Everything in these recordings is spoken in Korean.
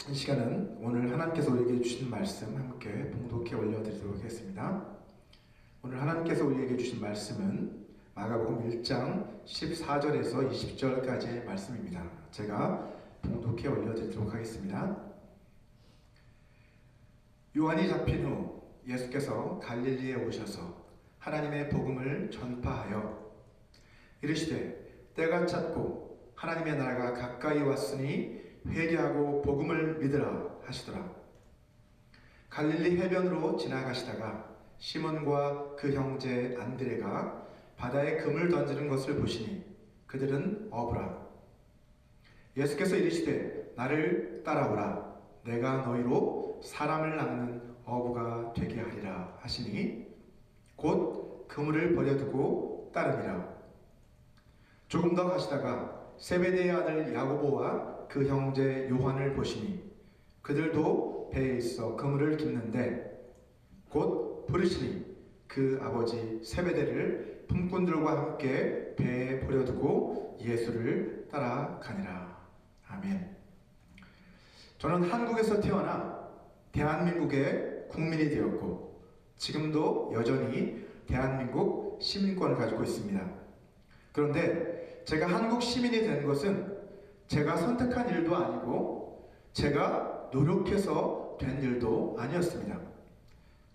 이 시간은 오늘 하나님께서 우리에게 주신 말씀 함께 봉독해 올려드리도록 하겠습니다. 오늘 하나님께서 우리에게 주신 말씀은 마가복음 1장 14절에서 20절까지의 말씀입니다. 제가 봉독해 올려드리도록 하겠습니다. 요한이 잡힌 후 예수께서 갈릴리에 오셔서 하나님의 복음을 전파하여 이르시되 때가 찼고 하나님의 나라가 가까이 왔으니 회개하고 복음을 믿으라 하시더라. 갈릴리 해변으로 지나가시다가 시몬과 그 형제 안드레가 바다에 금을 던지는 것을 보시니 그들은 어부라. 예수께서 이르시되 나를 따라오라. 내가 너희로 사람을 낚는 어부가 되게 하리라 하시니 곧 그물을 버려두고 따르니라. 조금 더 가시다가 세베대의 아들 야고보와 그 형제 요한을 보시니 그들도 배에 있어 그물을 깁는데 곧 부르시니 그 아버지 세베대를 품꾼들과 함께 배에 버려두고 예수를 따라가니라. 아멘. 저는 한국에서 태어나 대한민국의 국민이 되었고 지금도 여전히 대한민국 시민권을 가지고 있습니다. 그런데 제가 한국 시민이 된 것은 제가 선택한 일도 아니고 제가 노력해서 된 일도 아니었습니다.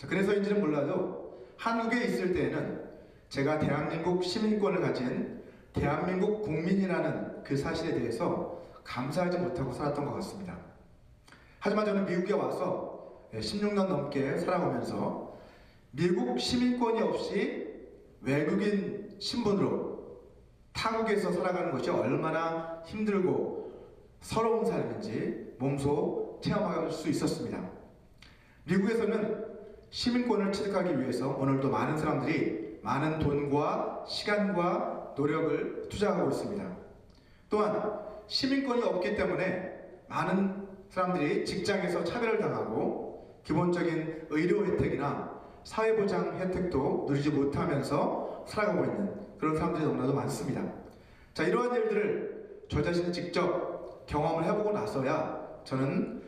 그래서인지는 몰라도 한국에 있을 때에는 제가 대한민국 시민권을 가진 대한민국 국민이라는 그 사실에 대해서 감사하지 못하고 살았던 것 같습니다. 하지만 저는 미국에 와서 16년 넘게 살아오면서 미국 시민권이 없이 외국인 신분으로 타국에서 살아가는 것이 얼마나 힘들고 서러운 삶인지 몸소 체험할 수 있었습니다. 미국에서는 시민권을 취득하기 위해서 오늘도 많은 사람들이 많은 돈과 시간과 노력을 투자하고 있습니다. 또한 시민권이 없기 때문에 많은 사람들이 직장에서 차별을 당하고 기본적인 의료 혜택이나 사회보장 혜택도 누리지 못하면서 살아가고 있는 그런 사람들이 너무나도 많습니다. 자, 이러한 일들을 저 자신이 직접 경험을 해보고 나서야 저는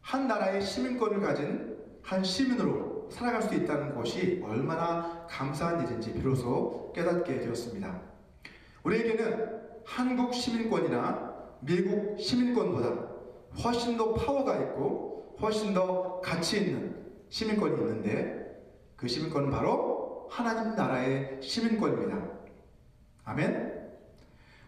한 나라의 시민권을 가진 한 시민으로 살아갈 수 있다는 것이 얼마나 감사한 일인지 비로소 깨닫게 되었습니다. 우리에게는 한국 시민권이나 미국 시민권보다 훨씬 더 파워가 있고 훨씬 더 가치 있는 시민권이 있는데 그 시민권은 바로 하나님 나라의 시민권입니다. 아멘?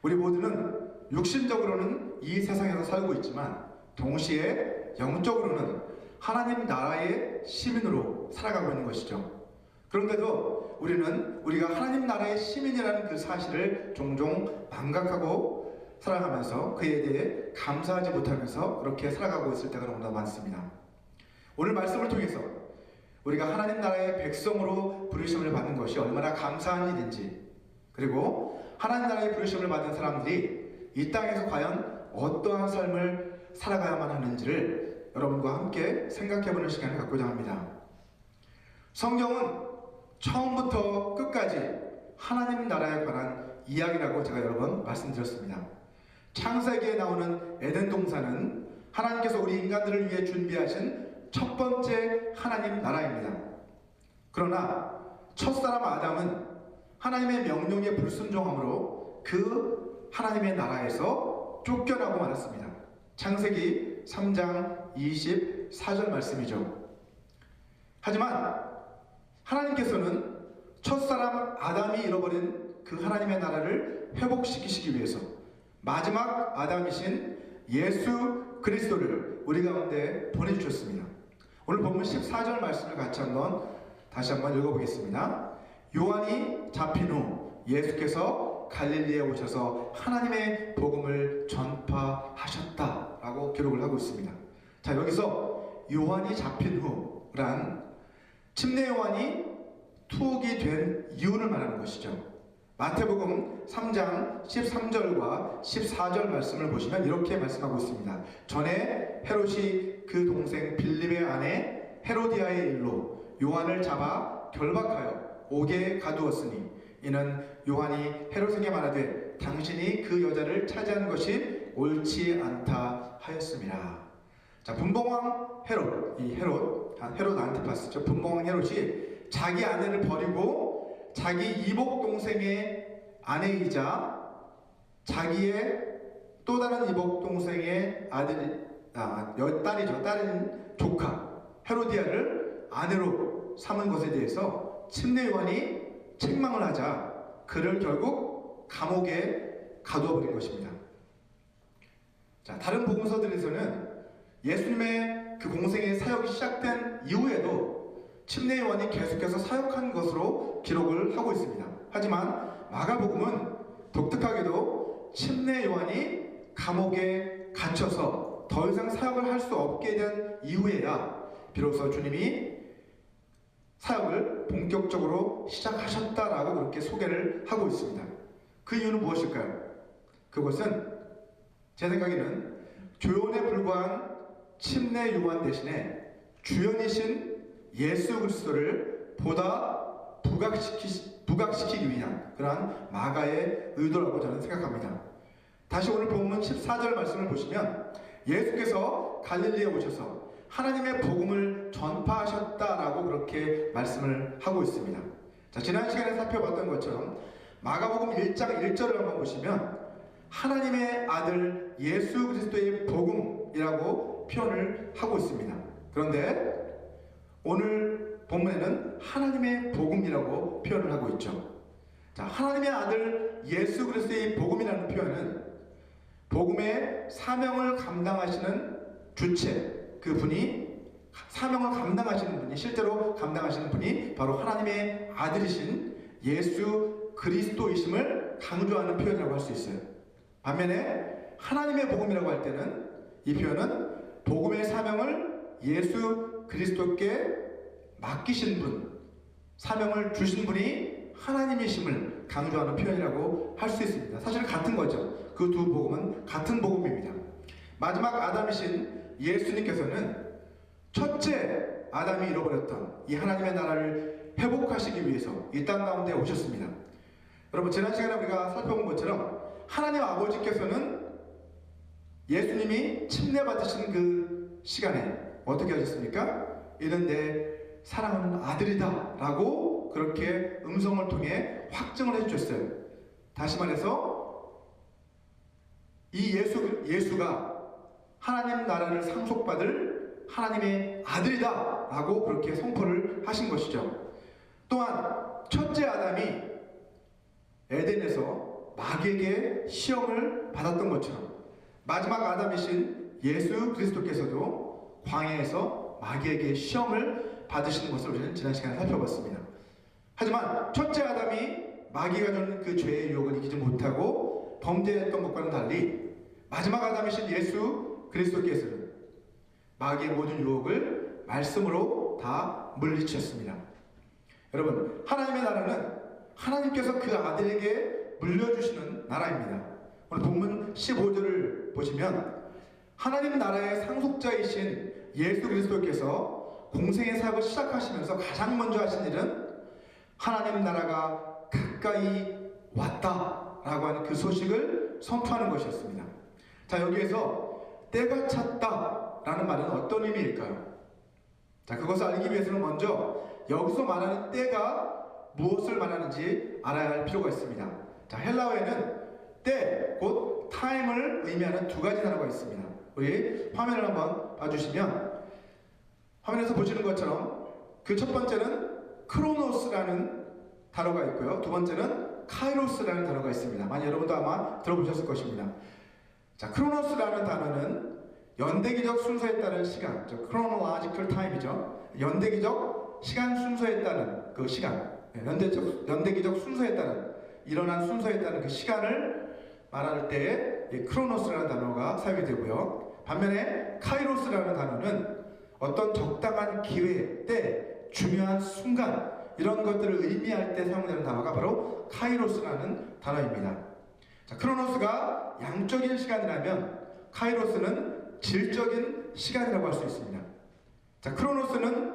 우리 모두는 육신적으로는 이 세상에서 살고 있지만 동시에 영적으로는 하나님 나라의 시민으로 살아가고 있는 것이죠. 그런데도 우리는 우리가 하나님 나라의 시민이라는 그 사실을 종종 망각하고 살아가면서 그에 대해 감사하지 못하면서 그렇게 살아가고 있을 때가 너무나 많습니다. 오늘 말씀을 통해서 우리가 하나님 나라의 백성으로 부르심을 받는 것이 얼마나 감사한 일인지, 그리고 하나님 나라의 부르심을 받은 사람들이 이 땅에서 과연 어떠한 삶을 살아가야만 하는지를 여러분과 함께 생각해보는 시간을 갖고자 합니다. 성경은 처음부터 끝까지 하나님 나라에 관한 이야기라고 제가 여러 번 말씀드렸습니다. 창세기에 나오는 에덴 동산은 하나님께서 우리 인간들을 위해 준비하신 첫 번째 하나님 나라입니다. 그러나 첫사람 아담은 하나님의 명령에 불순종함으로 그 하나님의 나라에서 쫓겨나고 말았습니다. 창세기 3장 24절 말씀이죠. 하지만 하나님께서는 첫사람 아담이 잃어버린 그 하나님의 나라를 회복시키시기 위해서 마지막 아담이신 예수 그리스도를 우리 가운데 보내주셨습니다. 오늘 본문 14절 말씀을 다시 한번 읽어보겠습니다. 요한이 잡힌 후 예수께서 갈릴리에 오셔서 하나님의 복음을 전파하셨다라고 기록을 하고 있습니다. 자, 여기서 요한이 잡힌 후란 침례 요한이 투옥이 된 이유를 말하는 것이죠. 마태복음 3장 13절과 14절 말씀을 보시면 이렇게 말씀하고 있습니다. 전에 헤롯이 그 동생 빌립의 아내 헤로디아의 일로 요한을 잡아 결박하여 옥에 가두었으니 이는 요한이 헤롯에게 말하되 당신이 그 여자를 차지한 것이 옳지 않다 하였습니다. 자, 분봉왕 헤롯, 이 헤롯 안티파스죠. 분봉왕 헤롯이 자기 아내를 버리고 자기 이복 동생의 아내이자 자기의 또 다른 이복 동생의 딸이죠. 딸인 조카 헤로디아를 아내로 삼은 것에 대해서 침례 요한이 책망을 하자 그를 결국 감옥에 가두어 버린 것입니다. 자, 다른 복음서들에서는 예수님의 그 공생의 사역이 시작된 이후에도 침례 요한이 계속해서 사역한 것으로 기록을 하고 있습니다. 하지만 마가복음은 독특하게도 침례 요한이 감옥에 갇혀서 더 이상 사역을 할 수 없게 된 이후에야 비로소 주님이 사역을 본격적으로 시작하셨다라고 그렇게 소개를 하고 있습니다. 그 이유는 무엇일까요? 그것은 제 생각에는 조연에 불과한 침례 요한 대신에 주연이신 예수 그리스도를 보다 부각시키기 위한 그러한 마가의 의도라고 저는 생각합니다. 다시 오늘 본문 14절 말씀을 보시면 예수께서 갈릴리에 오셔서 하나님의 복음을 전파하셨다라고 그렇게 말씀을 하고 있습니다. 자, 지난 시간에 살펴봤던 것처럼 마가복음 1장 1절을 한번 보시면 하나님의 아들 예수 그리스도의 복음이라고 표현을 하고 있습니다. 그런데 오늘 본문에는 하나님의 복음이라고 표현을 하고 있죠. 자, 하나님의 아들 예수 그리스도의 복음이라는 표현은 복음의 사명을 감당하시는 주체, 그 분이 사명을 감당하시는 분이 실제로 감당하시는 분이 바로 하나님의 아들이신 예수 그리스도이심을 강조하는 표현이라고 할 수 있어요. 반면에 하나님의 복음이라고 할 때는 이 표현은 복음의 사명을 예수 그리스도께 맡기신 분, 사명을 주신 분이 하나님이심을 강조하는 표현이라고 할 수 있습니다. 사실 같은 거죠. 그 두 복음은 같은 복음입니다. 마지막 아담이신 예수님께서는 첫째 아담이 잃어버렸던 이 하나님의 나라를 회복하시기 위해서 이 땅 가운데 오셨습니다. 여러분, 지난 시간에 우리가 살펴본 것처럼 하나님 아버지께서는 예수님이 침례받으신 그 시간에 어떻게 하셨습니까? 이는 내 사랑하는 아들이다 라고 그렇게 음성을 통해 확증을 해주셨어요. 다시 말해서 이 예수가 하나님 나라를 상속받을 하나님의 아들이다 라고 그렇게 선포를 하신 것이죠. 또한 첫째 아담이 에덴에서 마귀에게 시험을 받았던 것처럼 마지막 아담이신 예수 그리스도께서도 광야에서 마귀에게 시험을 받으시는 것을 우리는 지난 시간에 살펴봤습니다. 하지만 첫째 아담이 마귀가 주는 그 죄의 유혹을 이기지 못하고 범죄했던 것과는 달리 마지막 아담이신 예수 그리스도께서는 마귀의 모든 유혹을 말씀으로 다 물리치셨습니다. 여러분, 하나님의 나라는 하나님께서 그 아들에게 물려주시는 나라입니다. 오늘 본문 15절을 보시면 하나님 나라의 상속자이신 예수 그리스도께서 공생의 사역을 시작하시면서 가장 먼저 하신 일은 하나님 나라가 가까이 왔다라고 하는 그 소식을 선포하는 것이었습니다. 자, 여기에서 때가 찼다라는 말은 어떤 의미일까요? 자, 그것을 알기 위해서는 먼저 여기서 말하는 때가 무엇을 말하는지 알아야 할 필요가 있습니다. 자, 헬라어에는 때, 곧 time을 의미하는 두 가지 단어가 있습니다. 우리 화면을 한번 봐주시면 화면에서 보시는 것처럼 그 첫 번째는 크로노스라는 단어가 있고요. 두 번째는 카이로스라는 단어가 있습니다. 많이 여러분도 아마 들어보셨을 것입니다. 자, 크로노스라는 단어는 연대기적 순서에 따른 시간, chronological time이죠. 연대기적 시간 순서에 따른 그 시간, 연대기적 순서에 따른 일어난 순서에 따른 그 시간을 말할 때 이 크로노스라는 단어가 사용이 되고요. 반면에 카이로스라는 단어는 어떤 적당한 기회, 때, 중요한 순간 이런 것들을 의미할 때 사용되는 단어가 바로 카이로스라는 단어입니다. 자, 크로노스가 양적인 시간이라면 카이로스는 질적인 시간이라고 할 수 있습니다. 자, 크로노스는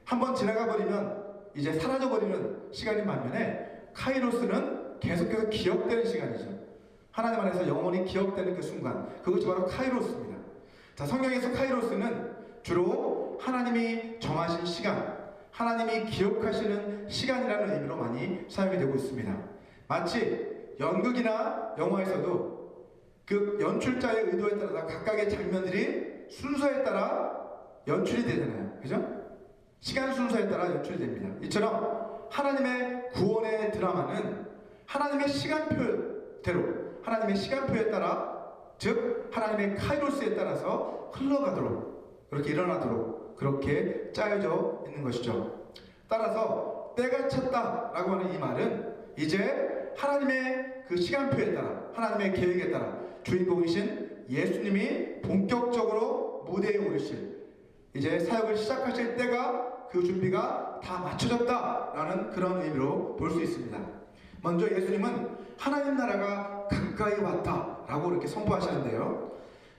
한번 지나가 버리면 이제 사라져 버리는 시간인 반면에 카이로스는 계속해서 기억되는 시간이죠. 하나님 안에서 영원히 기억되는 그 순간, 그것이 바로 카이로스입니다. 자, 성경에서 카이로스는 주로 하나님이 정하신 시간, 하나님이 기억하시는 시간이라는 의미로 많이 사용이 되고 있습니다. 마치 연극이나 영화에서도 그 연출자의 의도에 따라 각각의 장면들이 순서에 따라 연출이 되잖아요. 그죠? 시간 순서에 따라 연출이 됩니다. 이처럼 하나님의 구원의 드라마는 하나님의 시간표대로, 하나님의 시간표에 따라, 즉 하나님의 카이로스에 따라서 흘러가도록, 그렇게 일어나도록 그렇게 짜여져 있는 것이죠. 따라서 때가 찼다라고 하는 이 말은 이제 하나님의 그 시간표에 따라, 하나님의 계획에 따라 주인공이신 예수님이 본격적으로 무대에 오르실, 이제 사역을 시작하실 때가, 그 준비가 다 맞춰졌다라는 그런 의미로 볼 수 있습니다. 먼저 예수님은 하나님 나라가 가까이 왔다라고 이렇게 선포하시는데요,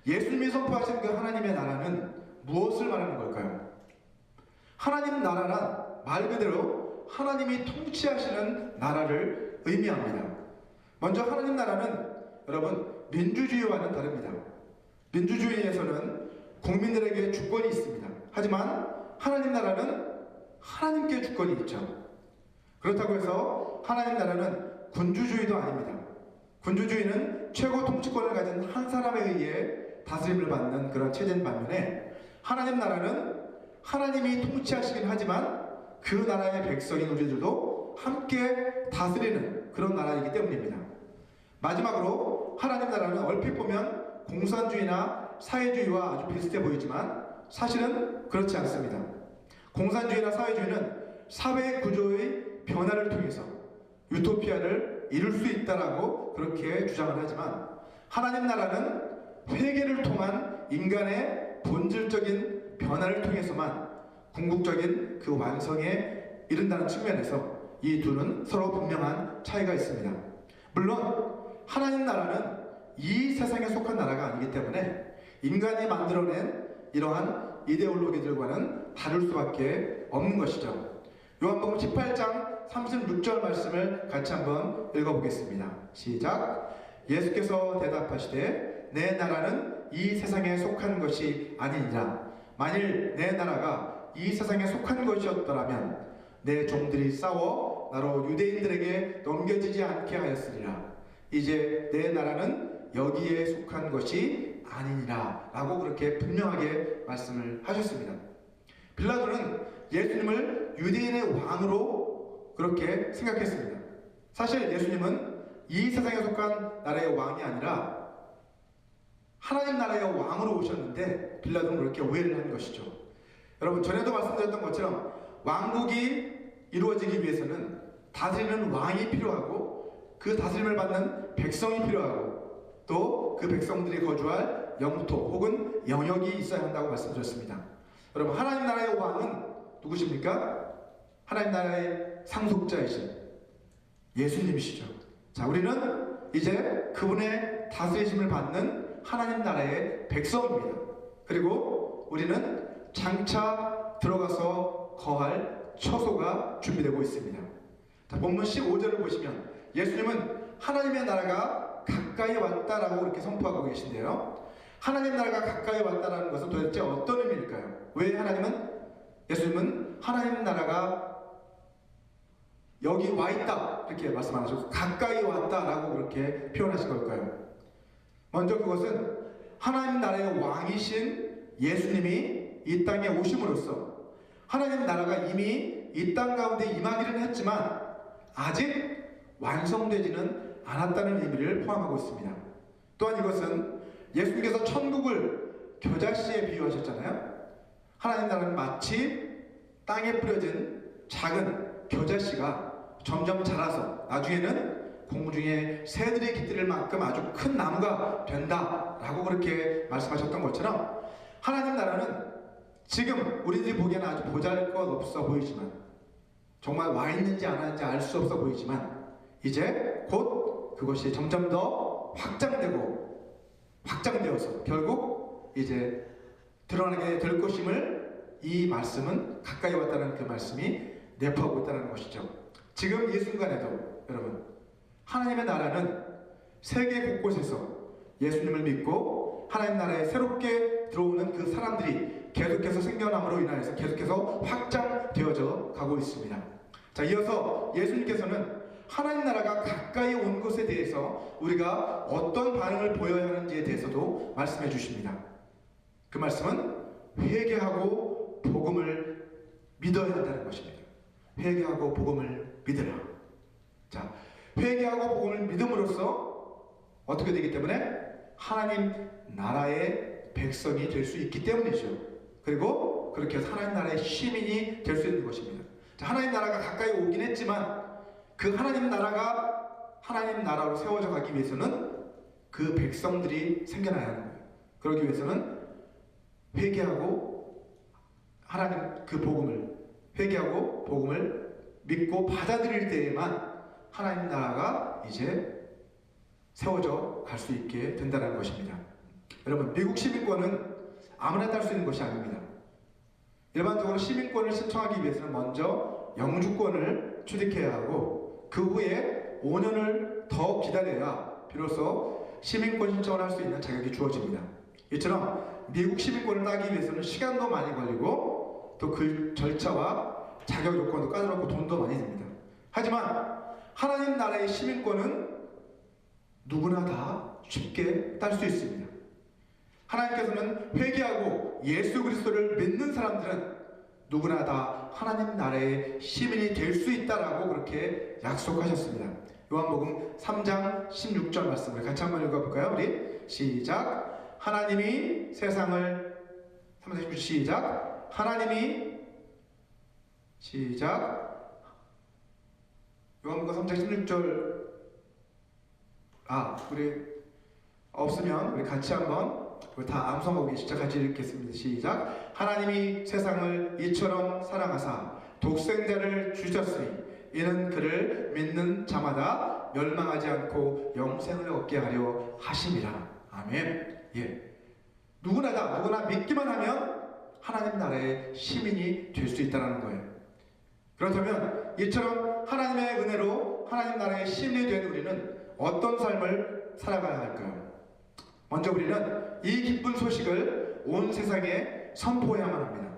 예수님이 선포하신 그 하나님의 나라는 무엇을 말하는 걸까요? 하나님 나라란 말 그대로 하나님이 통치하시는 나라를 의미합니다. 먼저 하나님 나라는 여러분 민주주의와는 다릅니다. 민주주의에서는 국민들에게 주권이 있습니다. 하지만 하나님 나라는 하나님께 주권이 있죠. 그렇다고 해서 하나님 나라는 군주주의도 아닙니다. 군주주의는 최고 통치권을 가진 한 사람에 의해 다스림을 받는 그런 체제인 반면에, 하나님 나라는 하나님이 통치하시긴 하지만 그 나라의 백성인 우리들도 함께 다스리는 그런 나라이기 때문입니다. 마지막으로 하나님 나라는 얼핏 보면 공산주의나 사회주의와 아주 비슷해 보이지만 사실은 그렇지 않습니다. 공산주의나 사회주의는 사회 구조의 변화를 통해서 유토피아를 이룰 수 있다라고 그렇게 주장을 하지만, 하나님 나라는 회개를 통한 인간의 본질적인 변화를 통해서만 궁극적인 그 완성에 이른다는 측면에서 이 둘은 서로 분명한 차이가 있습니다. 물론 하나님 나라는 이 세상에 속한 나라가 아니기 때문에 인간이 만들어낸 이러한 이데올로기들과는 다를 수밖에 없는 것이죠. 요한복음 18장 36절 말씀을 같이 한번 읽어보겠습니다. 시작. 예수께서 대답하시되 내 나라는 이 세상에 속한 것이 아니니라. 만일 내 나라가 이 세상에 속한 것이었더라면 내 종들이 싸워 나로 유대인들에게 넘겨지지 않게 하였으리라. 이제 내 나라는 여기에 속한 것이 아니니라 라고 그렇게 분명하게 말씀을 하셨습니다. 빌라도는 예수님을 유대인의 왕으로 그렇게 생각했습니다. 사실 예수님은 이 세상에 속한 나라의 왕이 아니라 하나님 나라의 왕으로 오셨는데 빌라도는 그렇게 오해를 한 것이죠. 여러분, 전에도 말씀드렸던 것처럼 왕국이 이루어지기 위해서는 다스리는 왕이 필요하고 그 다스림을 받는 백성이 필요하고 또 그 백성들이 거주할 영토 혹은 영역이 있어야 한다고 말씀드렸습니다. 여러분, 하나님 나라의 왕은 누구십니까? 하나님 나라의 상속자이신 예수님이시죠. 자, 우리는 이제 그분의 다스리심을 받는 하나님 나라의 백성입니다. 그리고 우리는 장차 들어가서 거할 처소가 준비되고 있습니다. 자, 본문 15절을 보시면 예수님은 하나님의 나라가 가까이 왔다라고 이렇게 선포하고 계신데요, 하나님 나라가 가까이 왔다라는 것은 도대체 어떤 의미일까요? 왜 예수님은 하나님 나라가 여기 와 있다 이렇게 말씀 안 하시고 가까이 왔다라고 그렇게 표현하신 걸까요? 먼저 그것은 하나님 나라의 왕이신 예수님이 이 땅에 오심으로써 하나님 나라가 이미 이 땅 가운데 임하기는 했지만 아직 완성되지는 않았다는 의미를 포함하고 있습니다. 또한 이것은 예수님께서 천국을 겨자씨에 비유하셨잖아요. 하나님 나라는 마치 땅에 뿌려진 작은 겨자씨가 점점 자라서 나중에는 공중에 새들이 깃들일 만큼 아주 큰 나무가 된다라고 그렇게 말씀하셨던 것처럼, 하나님 나라는 지금 우리들이 보기에는 아주 보잘것없어 보이지만, 정말 와 있는지 안 왔는지 알 수 없어 보이지만, 이제 곧 그것이 점점 더 확장되어서 결국 이제 드러나게 될 것임을 이 말씀은, 가까이 왔다는 그 말씀이 내포하고 있다는 것이죠. 지금 이 순간에도 여러분, 하나님의 나라는 세계 곳곳에서 예수님을 믿고 하나님 나라에 새롭게 들어오는 그 사람들이 계속해서 생겨남으로 인하여서 계속해서 확장되어져 가고 있습니다. 자, 이어서 예수님께서는 하나님 나라가 가까이 온 것에 대해서 우리가 어떤 반응을 보여야 하는지에 대해서도 말씀해 주십니다. 그 말씀은 회개하고 복음을 믿어야 한다는 것입니다. 회개하고 복음을 믿으라. 자, 회개하고 복음을 믿음으로써 어떻게 되기 때문에 하나님 나라의 백성이 될 수 있기 때문이죠. 그리고 그렇게 해서 하나님 나라의 시민이 될 수 있는 것입니다. 자, 하나님 나라가 가까이 오긴 했지만 그 하나님 나라가 하나님 나라로 세워져 가기 위해서는 그 백성들이 생겨나야 하는 거예요. 그러기 위해서는 회개하고 하나님 그 복음을 회개하고 복음을 믿고 받아들일 때에만 하나님 나라가 이제 세워져 갈 수 있게 된다는 것입니다. 여러분, 미국 시민권은 아무나 딸 수 있는 것이 아닙니다. 일반적으로 시민권을 신청하기 위해서는 먼저 영주권을 취득해야 하고 그 후에 5년을 더 기다려야 비로소 시민권 신청을 할 수 있는 자격이 주어집니다. 이처럼 미국 시민권을 따기 위해서는 시간도 많이 걸리고 또 그 절차와 자격 요건도 까다롭고 돈도 많이 듭니다. 하지만 하나님 나라의 시민권은 누구나 다 쉽게 딸 수 있습니다. 하나님께서는 회개하고 예수 그리스도를 믿는 사람들은 누구나 다 하나님 나라의 시민이 될 수 있다라고 그렇게 약속하셨습니다. 요한복음 3장 16절 말씀을 같이 한번 읽어볼까요? 우리 시작. 하나님이 세상을 3장 16절 시작. 하나님이 시작. 요한복음 3장 16절 우리 없으면 우리 같이 한번 우리 다 암송하고 계시죠? 같이 읽겠습니다. 시작. 하나님이 세상을 이처럼 사랑하사 독생자를 주셨으니 이는 그를 믿는 자마다 멸망하지 않고 영생을 얻게 하려 하심이라. 아멘. 예. 누구나 믿기만 하면 하나님 나라의 시민이 될 수 있다는 거예요. 그렇다면 이처럼 하나님의 은혜로 하나님 나라의 시민이 된 우리는 어떤 삶을 살아가야 할까요? 먼저 우리는 이 기쁜 소식을 온 세상에 선포해야만 합니다.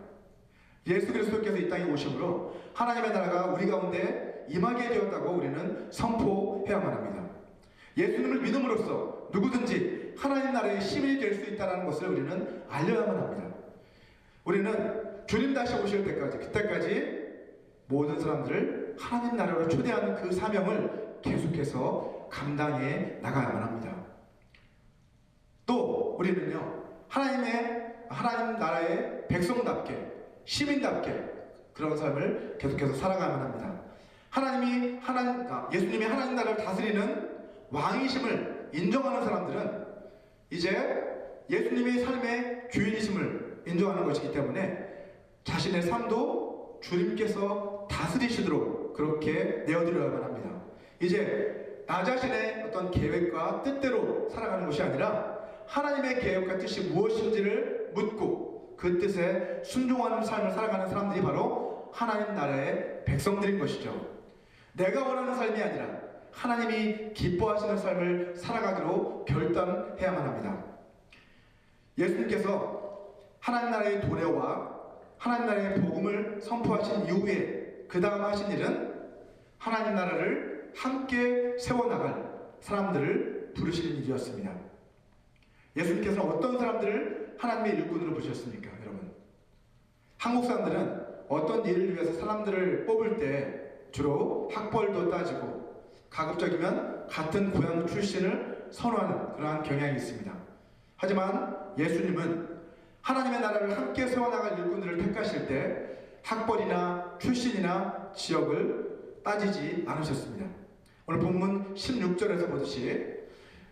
예수 그리스도께서 이 땅에 오심으로 하나님의 나라가 우리 가운데 임하게 되었다고 우리는 선포해야만 합니다. 예수님을 믿음으로써 누구든지 하나님 나라의 시민이 될 수 있다는 것을 우리는 알려야만 합니다. 우리는 주님 다시 오실 때까지, 그때까지 모든 사람들을 하나님 나라로 초대하는 그 사명을 계속해서 감당해 나가야만 합니다. 또 우리는요, 하나님 나라의 백성답게, 시민답게 그런 삶을 계속해서 살아가야만 합니다. 예수님이 하나님 나라를 다스리는 왕이심을 인정하는 사람들은 이제 예수님이 삶의 주인이심을 인정하는 것이기 때문에 자신의 삶도 주님께서 다스리시도록 그렇게 내어드려야만 합니다. 이제 나 자신의 어떤 계획과 뜻대로 살아가는 것이 아니라 하나님의 계획과 뜻이 무엇인지를 묻고 그 뜻에 순종하는 삶을 살아가는 사람들이 바로 하나님 나라의 백성들인 것이죠. 내가 원하는 삶이 아니라 하나님이 기뻐하시는 삶을 살아가기로 결단해야만 합니다. 예수님께서 하나님 나라의 도래와 하나님 나라의 복음을 선포하신 이후에 그 다음 하신 일은 하나님 나라를 함께 세워나갈 사람들을 부르시는 일이었습니다. 예수님께서는 어떤 사람들을 하나님의 일꾼으로 부르셨습니까, 여러분? 한국 사람들은 어떤 일을 위해서 사람들을 뽑을 때 주로 학벌도 따지고 가급적이면 같은 고향 출신을 선호하는 그러한 경향이 있습니다. 하지만 예수님은 하나님의 나라를 함께 세워나갈 일꾼들을 택하실 때 학벌이나 출신이나 지역을 따지지 않으셨습니다. 오늘 본문 16절에서 보듯이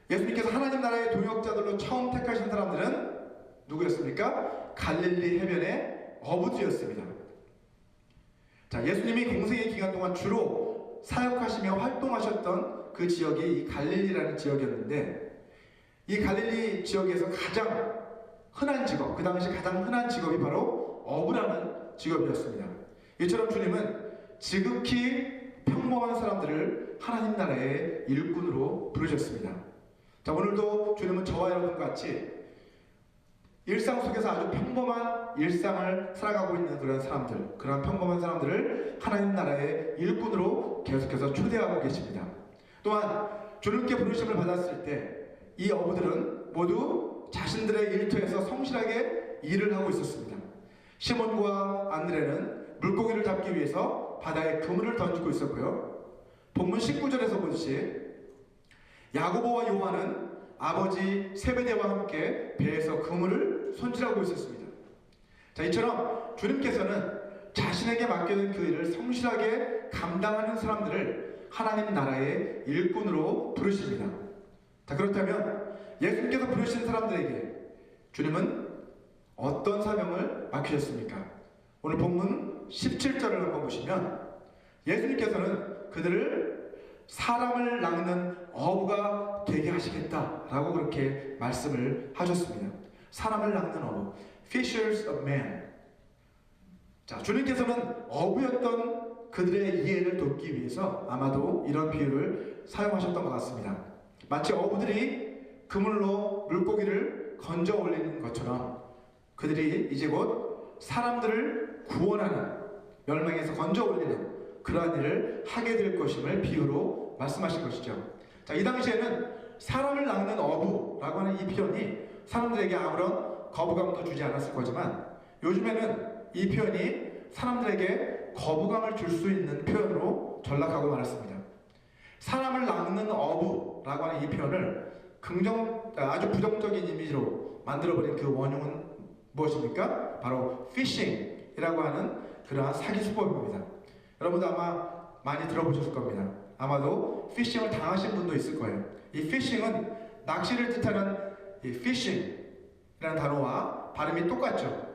예수님께서 하나님 나라의 동역자들로 처음 택하신 사람들은 누구였습니까? 갈릴리 해변의 어부들이었습니다. 자, 예수님이 공생의 기간 동안 주로 사역하시며 활동하셨던 그 지역이 이 갈릴리라는 지역이었는데, 이 갈릴리 지역에서 가장 흔한 직업, 그 당시 가장 흔한 직업이 바로 어부라는 직업이었습니다. 이처럼 주님은 지극히 평범한 사람들을 하나님 나라의 일꾼으로 부르셨습니다. 자, 오늘도 주님은 저와 여러분과 같이 일상 속에서 아주 평범한 일상을 살아가고 있는 그런 사람들, 그런 평범한 사람들을 하나님 나라의 일꾼으로 계속해서 초대하고 계십니다. 또한 주님께 부르심을 받았을 때 이 어부들은 모두 자신들의 일터에서 성실하게 일을 하고 있었습니다. 시몬과 안드레는 물고기를 잡기 위해서 바다에 그물을 던지고 있었고요. 본문 19절에서 보듯이 야고보와 요한은 아버지 세베대와 함께 배에서 그물을 손질하고 있었습니다. 자, 이처럼 주님께서는 자신에게 맡겨진 그 일을 성실하게 감당하는 사람들을 하나님 나라의 일꾼으로 부르십니다. 자, 그렇다면 예수님께서 부르신 사람들에게 주님은 어떤 사명을 맡기셨습니까? 오늘 본문 17절을 한번 보시면 예수님께서는 그들을 사람을 낚는 어부가 되게 하시겠다라고 그렇게 말씀을 하셨습니다. 사람을 낚는 어부, fishers of men. 자, 주님께서는 어부였던 그들의 이해를 돕기 위해서 아마도 이런 비유를 사용하셨던 것 같습니다. 마치 어부들이 그물로 물고기를 건져 올리는 것처럼 그들이 이제 곧 사람들을 구원하는, 멸망에서 건져 올리는 그러한 일을 하게 될 것임을 비유로 말씀하신 것이죠. 자, 이 당시에는 사람을 낚는 어부라고 하는 이 표현이 사람들에게 아무런 거부감도 주지 않았을 거지만 요즘에는 이 표현이 사람들에게 거부감을 줄 수 있는 표현으로 전락하고 말았습니다. 사람을 낚는 어부라고 하는 이 표현을 아주 부정적인 이미지로 만들어버린 그 원흉은 무엇입니까? 바로 피싱이라고 하는 그러한 사기 수법입니다. 여러분도 아마 많이 들어보셨을 겁니다. 아마도 피싱을 당하신 분도 있을 거예요. 이 피싱은 낚시를 뜻하는 이 fishing이라는 단어와 발음이 똑같죠.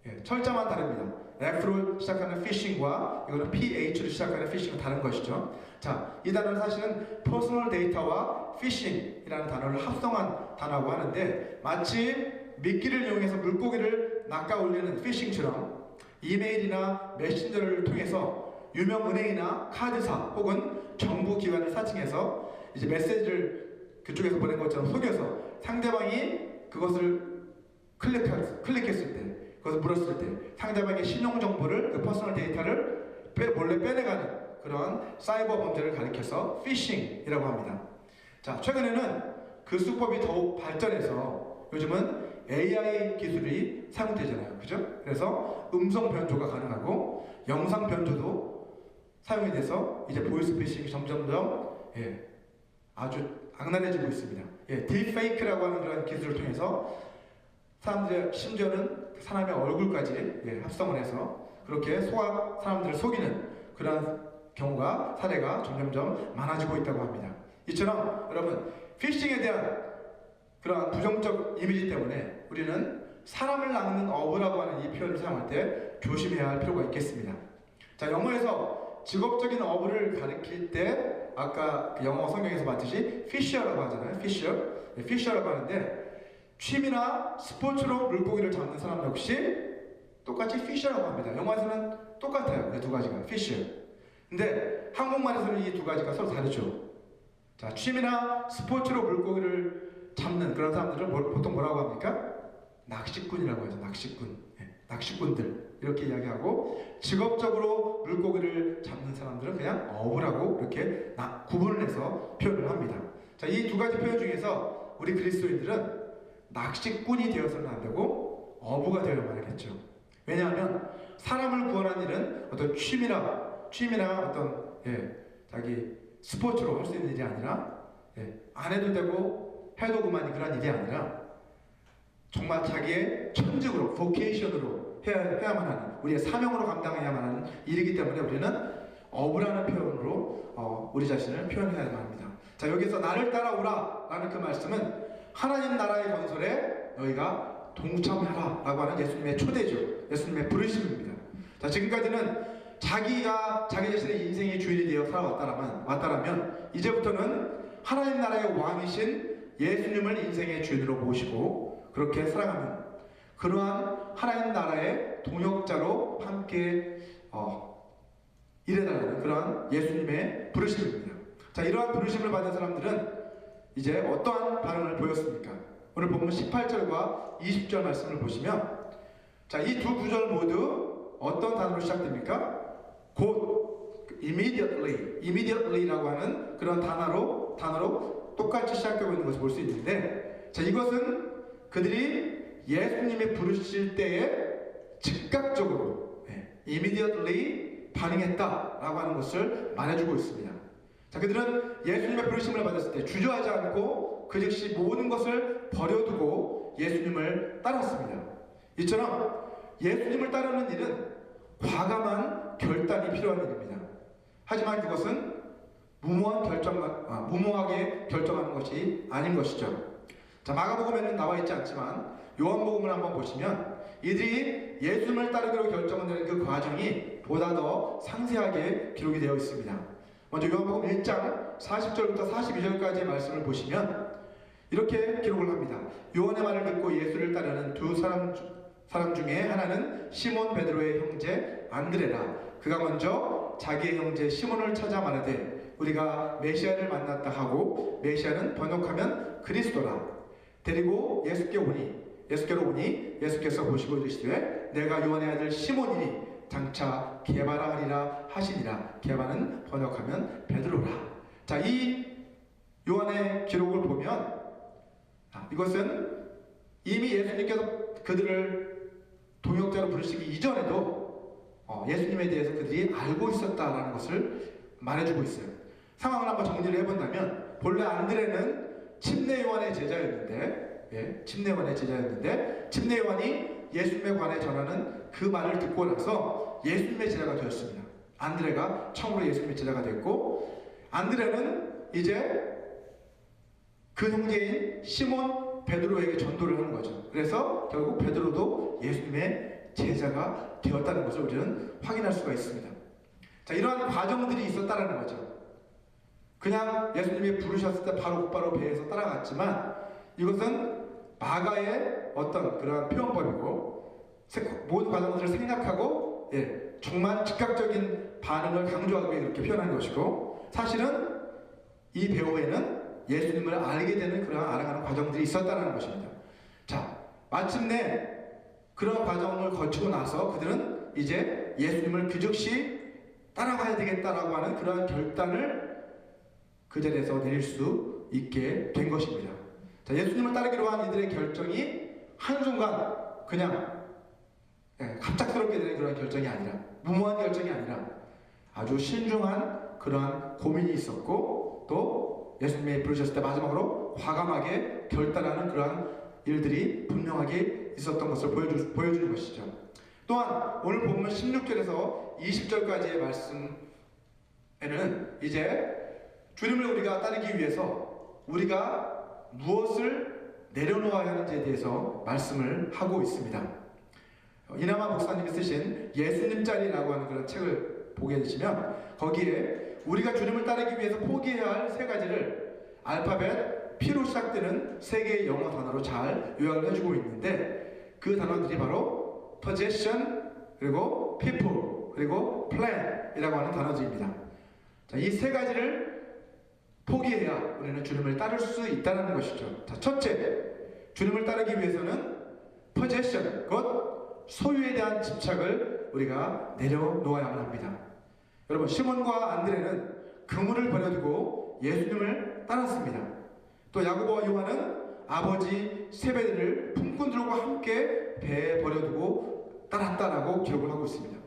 예, 철자만 다릅니다. F로 시작하는 fishing과 이거는 PH로 시작하는 fishing은 다른 것이죠. 자, 이 단어는 사실은 퍼스널 데이터와 fishing이라는 단어를 합성한 단어라고 하는데 마치 미끼를 이용해서 물고기를 낚아 올리는 fishing처럼 이메일이나 메신저를 통해서 유명 은행이나 카드사 혹은 정부 기관을 사칭해서 이제 메시지를 그쪽에서 보낸 것처럼 속여서 상대방이 그것을 클릭했을 때, 그것을 물었을 때 상대방의 신용 정보를, 그 퍼스널 데이터를 몰래 빼내가는 그런 사이버 범죄를 가리켜서 피싱이라고 합니다. 자, 최근에는 그 수법이 더욱 발전해서 요즘은 AI 기술이 사용되잖아요. 그죠? 그래서 음성 변조가 가능하고 영상 변조도 사용이 돼서 이제 보이스 피싱이 점점점 아주 악랄해지고 있습니다. 딥페이크라고 하는 그런 기술을 통해서 사람들의, 심지어는 사람의 얼굴까지 합성을 해서 그렇게 사람들을 속이는 그런 경우가, 사례가 점점점 많아지고 있다고 합니다. 이처럼 여러분, 피싱에 대한 그러한 부정적 이미지 때문에 우리는 사람을 낚는 어부라고 하는 이 표현을 사용할 때 조심해야 할 필요가 있겠습니다. 자, 영어에서 직업적인 어부를 가리킬 때 아까 그 영어 성경에서 봤듯이 피셔라고 하잖아요. 피셔라고 하는데 취미나 스포츠로 물고기를 잡는 사람 역시 똑같이 피셔라고 합니다. 영어에서는 똑같아요. 이 두 가지가 피셔. 근데 한국말에서는 이 두 가지가 서로 다르죠. 자, 취미나 스포츠로 물고기를 잡는 그런 사람들은 보통 뭐라고 합니까? 낚시꾼이라고 하죠. 낚시꾼들 이렇게 이야기하고, 직업적으로 물고기를 잡는 사람들은 그냥 어부라고 이렇게 구분을 해서 표현을 합니다. 자, 이 두 가지 표현 중에서 우리 그리스도인들은 낚시꾼이 되어서는 안 되고 어부가 되어야만 하겠죠. 왜냐하면 사람을 구원하는 일은 어떤 취미나 어떤 자기 스포츠로 할 수 있는 일이 아니라 안 해도 되고 해도 그만이 그런 일이 아니라 정말 자기의 천직으로, vocation으로 해야만 하는, 우리의 사명으로 감당해야만 하는 일이기 때문에 우리는 어부라는 표현으로 우리 자신을 표현해야만 합니다. 자, 여기서 나를 따라오라 라는 그 말씀은 하나님 나라의 건설에 너희가 동참하라 라고 하는 예수님의 초대죠. 예수님의 부르심입니다. 자, 지금까지는 자기가 자기 자신의 인생의 주인이 되어 살아왔다라면 이제부터는 하나님 나라의 왕이신 예수님을 인생의 주인으로 모시고 그렇게 살아가는 그러한 하나님 나라의 동역자로 함께 일해달라는 그러한 예수님의 부르심입니다. 자, 이러한 부르심을 받은 사람들은 이제 어떠한 반응을 보였습니까? 오늘 본문 18절과 20절 말씀을 보시면 자, 이 두 구절 모두 어떤 단어로 시작됩니까? 곧 immediately라고 하는 그런 단어로 똑같이 시작되고 있는 것을 볼 수 있는데, 자, 이것은 그들이 예수님이 부르실 때에 즉각적으로 immediately 반응했다라고 하는 것을 말해주고 있습니다. 자, 그들은 예수님의 부르심을 받았을 때 주저하지 않고 그 즉시 모든 것을 버려두고 예수님을 따랐습니다. 이처럼 예수님을 따르는 일은 과감한 결단이 필요한 일입니다. 하지만 그것은 무모하게 결정하는 것이 아닌 것이죠. 자, 마가복음에는 나와 있지 않지만 요한복음을 한번 보시면 이들이 예수님을 따르기로 결정하는 그 과정이 보다 더 상세하게 기록이 되어 있습니다. 먼저 요한복음 1장 40절부터 42절까지의 말씀을 보시면 이렇게 기록을 합니다. 요한의 말을 듣고 예수를 따르는 두 사람 중에 하나는 시몬 베드로의 형제 안드레라. 그가 먼저 자기의 형제 시몬을 찾아 말하되 우리가 메시아를 만났다 하고, 메시아는 번역하면 그리스도라. 데리고 예수께로 오니 예수께서 보시고 이르시되 내가 요한의 아들 시몬이니 장차 게바라 하리라 하시니라. 게바는 번역하면 베드로라. 자, 이 요한의 기록을 보면 이것은 이미 예수님께서 그들을 동역자로 부르시기 이전에도 예수님에 대해서 그들이 알고 있었다라는 것을 말해주고 있어요. 상황을 한번 정리를 해본다면, 본래 안드레는 침례 요한의 제자였는데, 침례 요한이 예수님에 관해 전하는 그 말을 듣고 나서 예수님의 제자가 되었습니다. 안드레가 처음으로 예수님의 제자가 됐고, 안드레는 이제 그 형제인 시몬 베드로에게 전도를 하는 거죠. 그래서 결국 베드로도 예수님의 제자가 되었다는 것을 우리는 확인할 수가 있습니다. 자, 이러한 과정들이 있었다는 거죠. 그냥 예수님이 부르셨을 때 곧바로 배에서 따라갔지만, 이것은 마가의 어떤 그러한 표현법이고, 모든 과정들을 생략하고 정말 즉각적인 반응을 강조하기 위해 그렇게 표현한 것이고, 사실은 이 배후에는 예수님을 알게 되는 그러한 알아가는 과정들이 있었다는 것입니다. 자, 마침내 그런 과정을 거치고 나서 그들은 이제 예수님을 그 즉시 따라가야 되겠다라고 하는 그러한 결단을 그 자리에서 내릴 수 있게 된 것입니다. 자, 예수님을 따르기로 한 이들의 결정이 한순간 그냥 갑작스럽게 되는 그런 결정이 아니라, 무모한 결정이 아니라 아주 신중한 그러한 고민이 있었고, 또 예수님이 부르셨을 때 마지막으로 과감하게 결단하는 그러한 일들이 분명하게 있었던 것을 보여주는 것이죠. 또한 오늘 본문 16절에서 20절까지의 말씀에는 이제 주님을 우리가 따르기 위해서 우리가 무엇을 내려놓아야 하는지에 대해서 말씀을 하고 있습니다. 이나마 목사님이 쓰신 예수님짜리라고 하는 그런 책을 보게 되시면 거기에 우리가 주님을 따르기 위해서 포기해야 할 세 가지를 알파벳 P로 시작되는 세 개의 영어 단어로 잘 요약을 해주고 있는데, 그 단어들이 바로 possession, 그리고 people, 그리고 plan이라고 하는 단어들입니다. 자, 이 세 가지를 포기해야 우리는 주님을 따를 수 있다는 것이죠. 자, 첫째, 주님을 따르기 위해서는 possession, 곧 소유에 대한 집착을 우리가 내려놓아야만 합니다. 여러분, 시몬과 안드레는 그물을 버려두고 예수님을 따랐습니다. 또 야고보와 요한은 아버지 세베대를 품꾼들과 함께 배에 버려두고 따랐다라고 기록을 하고 있습니다.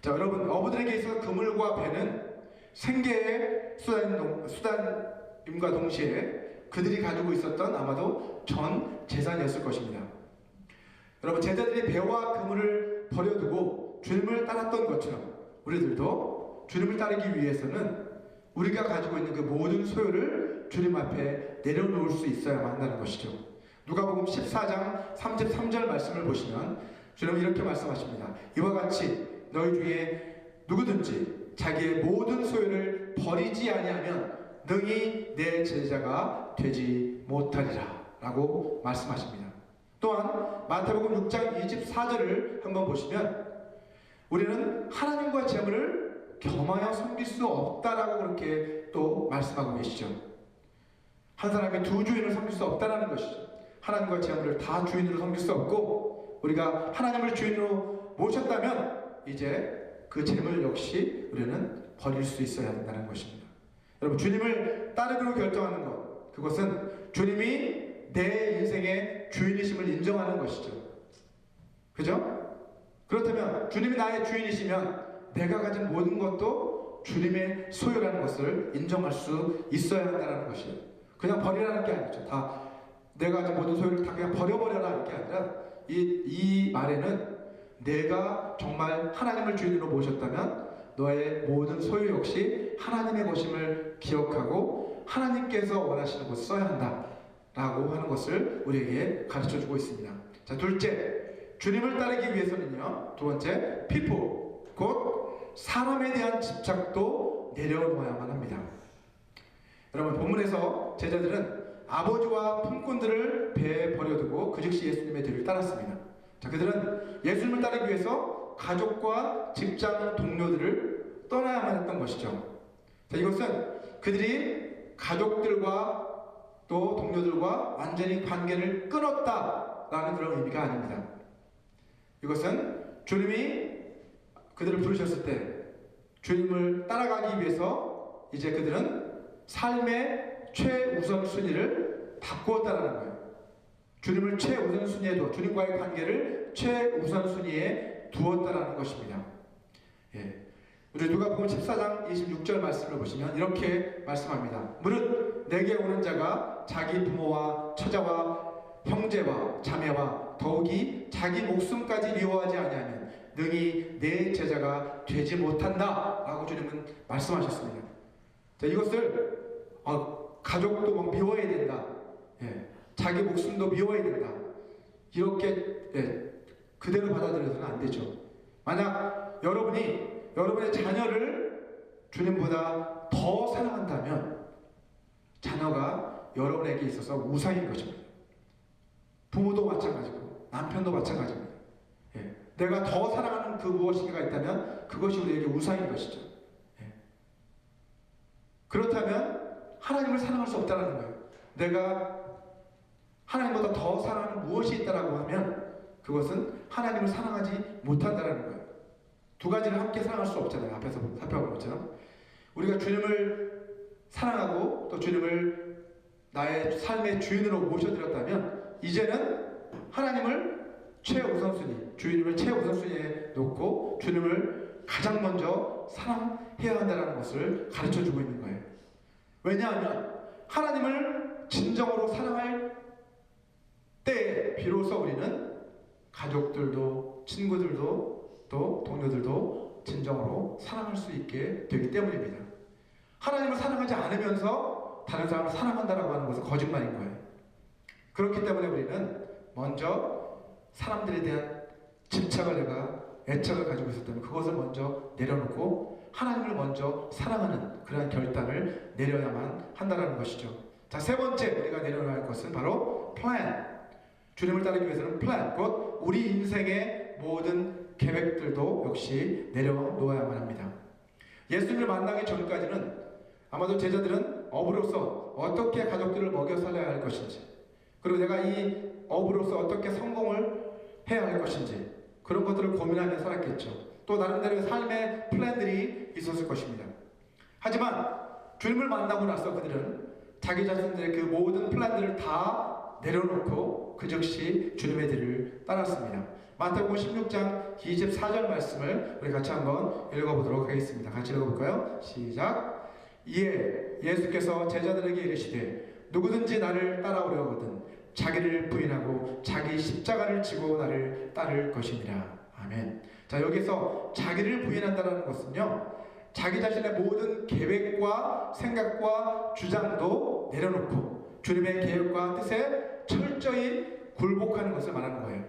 자, 여러분, 어부들에게 있어서 그물과 배는 생계의 수단임과 동시에 그들이 가지고 있었던 아마도 전 재산이었을 것입니다. 여러분, 제자들이 배와 그물을 버려두고 주님을 따랐던 것처럼 우리들도 주님을 따르기 위해서는 우리가 가지고 있는 그 모든 소유를 주님 앞에 내려놓을 수 있어야만 한다는 것이죠. 누가복음 14장 33절 말씀을 보시면 주님은 이렇게 말씀하십니다. 이와 같이 너희 중에 누구든지 자기의 모든 소유를 버리지 아니하면 능히 내 제자가 되지 못하리라 라고 말씀하십니다. 또한 마태복음 6장 24절을 한번 보시면 우리는 하나님과 재물을 겸하여 섬길 수 없다라고 그렇게 또 말씀하고 계시죠. 한 사람이 두 주인을 섬길 수 없다는 것이죠. 하나님과 재물을 다 주인으로 섬길 수 없고, 우리가 하나님을 주인으로 모셨다면 이제 그 재물 역시 우리는 버릴 수 있어야 한다는 것입니다. 여러분, 주님을 따르기로 결정하는 것, 그것은 주님이 내 인생의 주인이심을 인정하는 것이죠. 그죠? 그렇다면 주님이 나의 주인이시면 내가 가진 모든 것도 주님의 소유라는 것을 인정할 수 있어야 한다는 것이에요. 그냥 버리라는 게 아니죠. 다 내가 가진 모든 소유를 다 그냥 버려버려라 이게 아니라, 이 말에는 내가 정말 하나님을 주인으로 모셨다면 너의 모든 소유 역시 하나님의 것임을 기억하고 하나님께서 원하시는 것을 써야 한다 라고 하는 것을 우리에게 가르쳐주고 있습니다. 자, 둘째, 주님을 따르기 위해서는요, 두 번째, people, 곧 사람에 대한 집착도 내려놓아야만 합니다. 여러분, 본문에서 제자들은 아버지와 품꾼들을 배에 버려두고 그 즉시 예수님의 뒤를 따랐습니다. 자, 그들은 예수님을 따르기 위해서 가족과 직장 동료들을 떠나야만 했던 것이죠. 자, 이것은 그들이 가족들과 또 동료들과 완전히 관계를 끊었다라는 그런 의미가 아닙니다. 이것은 주님이 그들을 부르셨을 때 주님을 따라가기 위해서 이제 그들은 삶의 최우선순위를 바꾸었다는 거예요. 주님을 최우선순위에 두어 주님과의 관계를 최우선순위에 두었다는 것입니다. 예. 우리 누가복음 14장 26절 말씀을 보시면 이렇게 말씀합니다. 무릇 내게 오는 자가 자기 부모와 처자와 형제와 자매와 더욱이 자기 목숨까지 미워하지 아니하면 능히 내 제자가 되지 못한다 라고 주님은 말씀하셨습니다. 자, 이것을 가족도 막 미워해야 된다, 예, 자기 목숨도 미워해야 된다, 이렇게 그대로 받아들여서는 안 되죠. 만약 여러분이 여러분의 자녀를 주님보다 더 사랑한다면 자녀가 여러분에게 있어서 우상인 것입니다. 부모도 마찬가지고 남편도 마찬가지입니다. 예. 내가 더 사랑하는 그 무엇인가가 있다면 그것이 우리에게 우상인 것이죠. 예. 그렇다면 하나님을 사랑할 수 없다는 거예요. 내가 하나님보다 더 사랑하는 무엇이 있다라고 하면 그것은 하나님을 사랑하지 못한다는 거예요. 두 가지를 함께 사랑할 수 없잖아요. 앞에서 살펴본 것처럼 우리가 주님을 사랑하고 또 주님을 나의 삶의 주인으로 모셔드렸다면 이제는 하나님을 최우선순위, 주님을 최우선순위에 놓고 주님을 가장 먼저 사랑해야 한다는 것을 가르쳐주고 있는 거예요. 왜냐하면 하나님을 진정으로 사랑할 때 비로소 우리는 가족들도 친구들도 또 동료들도 진정으로 사랑할 수 있게 되기 때문입니다. 하나님을 사랑하지 않으면서 다른 사람을 사랑한다라고 하는 것은 거짓말인 거예요. 그렇기 때문에 우리는 먼저 사람들에 대한 집착을 내가 애착을 가지고 있었다면 그것을 먼저 내려놓고 하나님을 먼저 사랑하는 그러한 결단을 내려야만 한다는 것이죠. 자, 세 번째 우리가 내려놔야 할 것은 바로 플랜. 주님을 따르기 위해서는 플랜, 곧 우리 인생의 모든 계획들도 역시 내려놓아야만 합니다. 예수님을 만나기 전까지는 아마도 제자들은 업으로서 어떻게 가족들을 먹여 살려야 할 것인지, 그리고 내가 이 업으로서 어떻게 성공을 해야 할 것인지 그런 것들을 고민하며 살았겠죠. 또 나름대로의 삶의 플랜들이 있었을 것입니다. 하지만 주님을 만나고 나서 그들은 자기 자신들의 그 모든 플랜들을 다 내려놓고 그 즉시 주님의 뒤를 따랐습니다. 마태복음 16장 24절 말씀을 우리 같이 한번 읽어보도록 하겠습니다. 같이 읽어볼까요? 시작. 이에 예수께서 제자들에게 이르시되 누구든지 나를 따라오려거든 자기를 부인하고 자기 십자가를 지고 나를 따를 것이니라. 아멘. 자, 여기서 자기를 부인한다는 것은요, 자기 자신의 모든 계획과 생각과 주장도 내려놓고 주님의 계획과 뜻에 철저히 굴복하는 것을 말하는 거예요.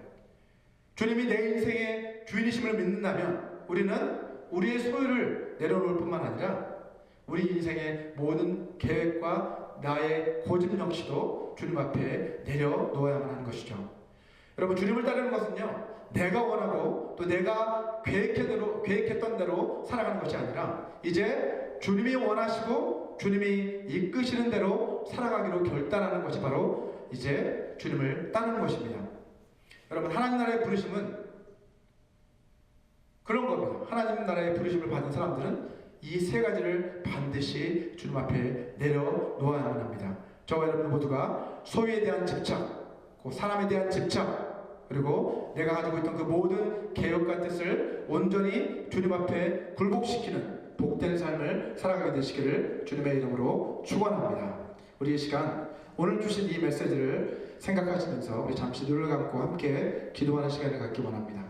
주님이 내 인생의 주인이심을 믿는다면 우리는 우리의 소유를 내려놓을 뿐만 아니라 우리 인생의 모든 계획과 나의 고집 역시도 주님 앞에 내려놓아야만 하는 것이죠. 여러분, 주님을 따르는 것은요, 내가 원하고 또 내가 계획했던 대로 살아가는 것이 아니라 이제 주님이 원하시고 주님이 이끄시는 대로 대로 살아가기로 결단하는 것이 바로 이제 주님을 따르는 것입니다. 여러분, 하나님 나라의 부르심은 그런 겁니다. 하나님 나라의 부르심을 받은 사람들은 이 세 가지를 반드시 주님 앞에 내려놓아야만 합니다. 저와 여러분 모두가 소유에 대한 집착, 그 사람에 대한 집착, 그리고 내가 가지고 있던 그 모든 개혁과 뜻을 온전히 주님 앞에 굴복시키는 복된 삶을 살아가게 되시기를 주님의 이름으로 축원합니다. 우리 이 시간 오늘 주신 이 메시지를 생각하시면서 우리 잠시 눈을 감고 함께 기도하는 시간을 갖기 원합니다.